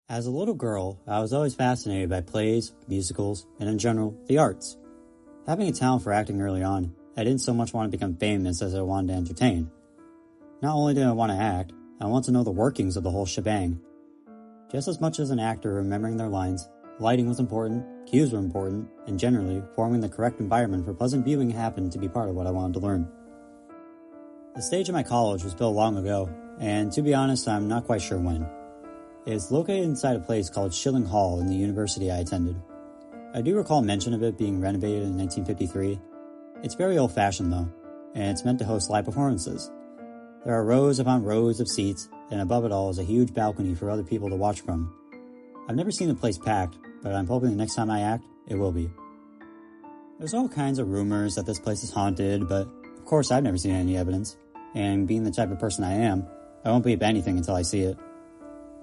As a little girl, I was always fascinated by plays, musicals, and in general, the arts. Having a talent for acting early on, I didn't so much want to become famous as I wanted to entertain. Not only did I want to act, I wanted to know the workings of the whole shebang. Just as much as an actor remembering their lines, lighting was important, cues were important, and generally, forming the correct environment for pleasant viewing happened to be part of what I wanted to learn. The stage of my college was built long ago, and to be honest, I'm not quite sure when. It's located inside a place called Schilling Hall in the university I attended. I do recall mention of it being renovated in 1953. It's very old-fashioned though, and it's meant to host live performances. There are rows upon rows of seats, and above it all is a huge balcony for other people to watch from. I've never seen the place packed, but I'm hoping the next time I act, it will be. There's all kinds of rumors that this place is haunted, but of course I've never seen any evidence, and being the type of person I am, I won't believe anything until I see it.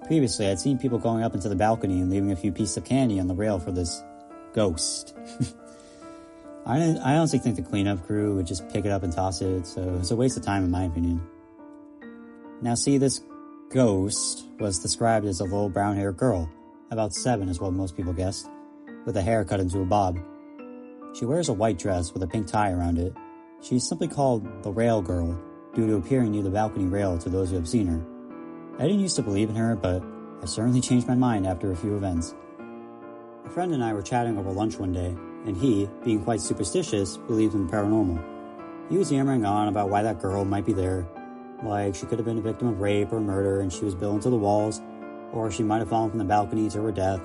Previously, I'd seen people going up into the balcony and leaving a few pieces of candy on the rail for this ghost. I honestly think the cleanup crew would just pick it up and toss it, so it's a waste of time in my opinion. Now see, this ghost was described as a little brown-haired girl, about 7 is what most people guessed, with a hair cut into a bob. She wears a white dress with a pink tie around it. She's simply called the Rail Girl, due to appearing near the balcony rail to those who have seen her. I didn't used to believe in her, but I certainly changed my mind after a few events. A friend and I were chatting over lunch one day, and he, being quite superstitious, believed in the paranormal. He was yammering on about why that girl might be there, like she could have been a victim of rape or murder and she was built into the walls, or she might have fallen from the balcony to her death.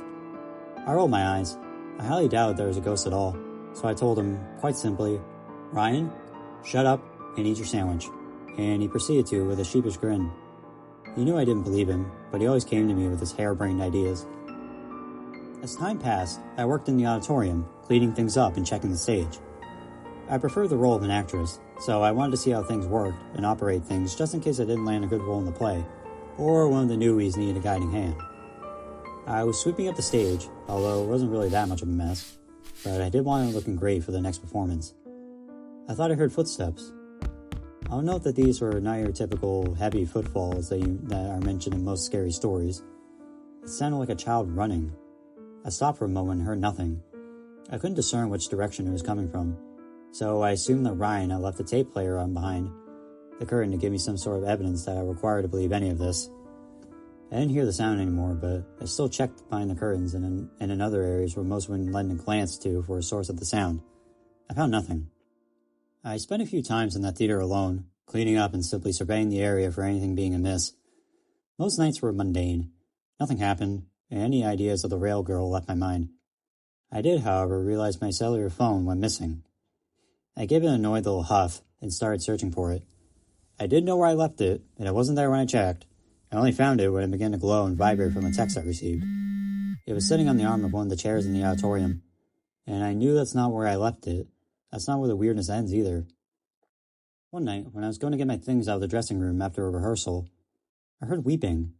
I rolled my eyes. I highly doubted there was a ghost at all, so I told him, quite simply, "Ryan, shut up and eat your sandwich," and he proceeded to with a sheepish grin. He knew I didn't believe him, but he always came to me with his harebrained ideas. As time passed, I worked in the auditorium, cleaning things up and checking the stage. I preferred the role of an actress, so I wanted to see how things worked and operate things just in case I didn't land a good role in the play, or one of the newbies needed a guiding hand. I was sweeping up the stage, although it wasn't really that much of a mess, but I did want it looking great for the next performance. I thought I heard footsteps. I'll note that these were not your typical heavy footfalls that are mentioned in most scary stories. It sounded like a child running. I stopped for a moment and heard nothing. I couldn't discern which direction it was coming from, so I assumed that Ryan had left the tape player on behind the curtain to give me some sort of evidence that I required to believe any of this. I didn't hear the sound anymore, but I still checked behind the curtains and in other areas where most would lend a glance to for a source of the sound. I found nothing. I spent a few times in that theater alone, cleaning up and simply surveying the area for anything being amiss. Most nights were mundane. Nothing happened, and any ideas of the rail girl left my mind. I did, however, realize my cellular phone went missing. I gave it an annoyed little huff and started searching for it. I did know where I left it, and it wasn't there when I checked. I only found it when it began to glow and vibrate from a text I received. It was sitting on the arm of one of the chairs in the auditorium, and I knew that's not where I left it. That's not where the weirdness ends either. One night, when I was going to get my things out of the dressing room after a rehearsal, I heard weeping.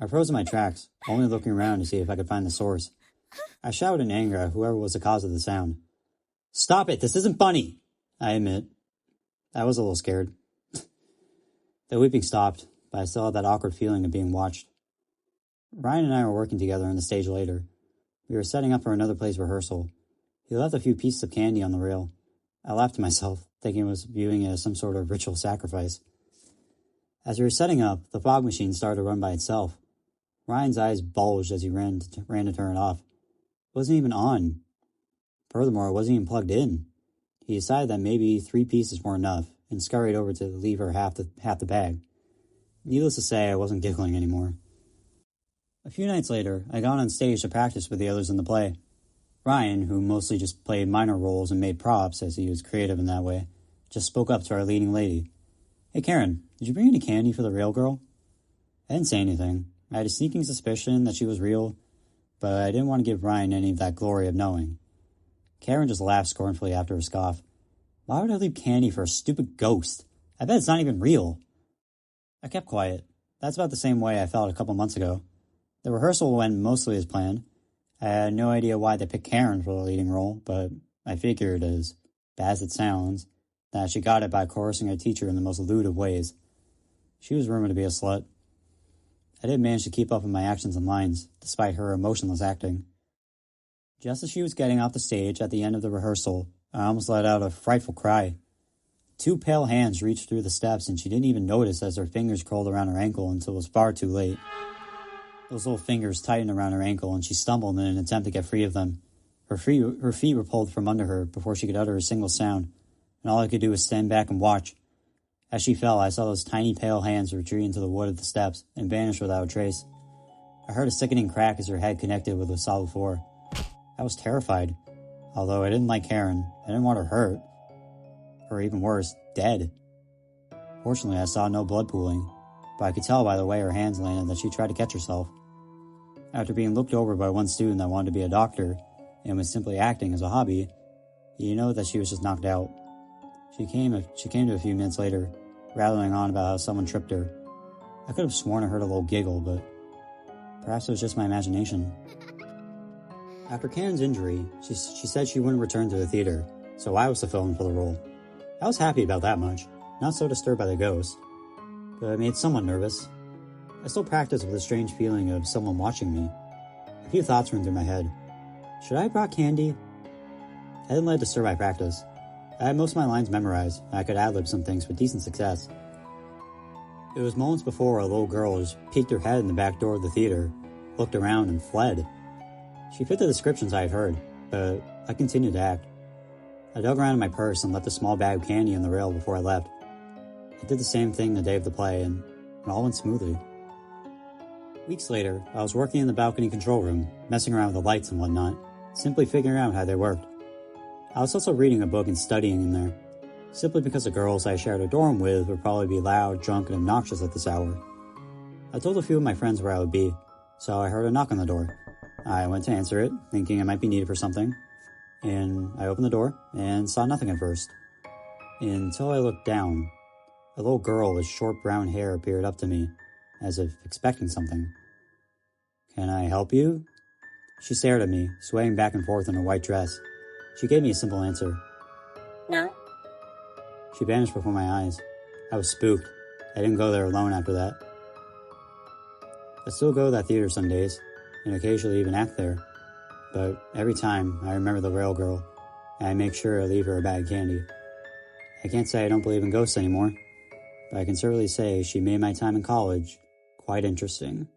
I froze in my tracks, only looking around to see if I could find the source. I shouted in anger at whoever was the cause of the sound. "Stop it! This isn't funny!" I admit. I was a little scared. The weeping stopped, but I still had that awkward feeling of being watched. Ryan and I were working together on the stage later. We were setting up for another play's rehearsal. He left a few pieces of candy on the rail. I laughed to myself, thinking I was viewing it as some sort of ritual sacrifice. As we were setting up, the fog machine started to run by itself. Ryan's eyes bulged as he ran to turn it off. It wasn't even on. Furthermore, it wasn't even plugged in. He decided that maybe 3 pieces weren't enough, and scurried over to leave her half the bag. Needless to say, I wasn't giggling anymore. A few nights later, I got on stage to practice with the others in the play. Ryan, who mostly just played minor roles and made props as he was creative in that way, just spoke up to our leading lady. "Hey Karen, did you bring any candy for the rail girl?" I didn't say anything. I had a sneaking suspicion that she was real, but I didn't want to give Ryan any of that glory of knowing. Karen just laughed scornfully after her scoff. "Why would I leave candy for a stupid ghost? I bet it's not even real." I kept quiet. That's about the same way I felt a couple months ago. The rehearsal went mostly as planned. I had no idea why they picked Karen for the leading role, but I figured, as bad as it sounds, that she got it by coercing her teacher in the most lewd of ways. She was rumored to be a slut. I didn't manage to keep up with my actions and lines, despite her emotionless acting. Just as she was getting off the stage at the end of the rehearsal, I almost let out a frightful cry. 2 pale hands reached through the steps, and she didn't even notice as her fingers curled around her ankle until it was far too late. Those little fingers tightened around her ankle, and she stumbled in an attempt to get free of them. Her feet were pulled from under her before she could utter a single sound, and all I could do was stand back and watch. As she fell, I saw those tiny pale hands retreat into the wood of the steps and vanish without a trace. I heard a sickening crack as her head connected with the solid floor. I was terrified. Although I didn't like Karen, I didn't want her hurt. Or even worse, dead. Fortunately, I saw no blood pooling, but I could tell by the way her hands landed that she tried to catch herself. After being looked over by one student that wanted to be a doctor and was simply acting as a hobby, you know that she was just knocked out. She came to a few minutes later, rattling on about how someone tripped her. I could have sworn I heard a little giggle, but perhaps it was just my imagination. After Karen's injury, she said she wouldn't return to the theater, so I was to fill in for the role. I was happy about that much, not so disturbed by the ghost, but it made someone nervous. I still practiced with a strange feeling of someone watching me. A few thoughts ran through my head. Should I have brought candy? I didn't let it disturb my practice. I had most of my lines memorized, and I could ad-lib some things with decent success. It was moments before a little girl just peeked her head in the back door of the theater, looked around, and fled. She fit the descriptions I had heard, but I continued to act. I dug around in my purse and left a small bag of candy on the rail before I left. I did the same thing the day of the play, and it all went smoothly. Weeks later, I was working in the balcony control room, messing around with the lights and whatnot, simply figuring out how they worked. I was also reading a book and studying in there, simply because the girls I shared a dorm with would probably be loud, drunk, and obnoxious at this hour. I told a few of my friends where I would be, so I heard a knock on the door. I went to answer it, thinking I might be needed for something, and I opened the door and saw nothing at first. Until I looked down. A little girl with short brown hair appeared up to me, as if expecting something. "Can I help you?" She stared at me, swaying back and forth in her white dress. She gave me a simple answer. "No." She vanished before my eyes. I was spooked. I didn't go there alone after that. I still go to that theater some days, and occasionally even act there. But every time, I remember the rail girl, and I make sure to leave her a bag of candy. I can't say I don't believe in ghosts anymore, but I can certainly say she made my time in college quite interesting.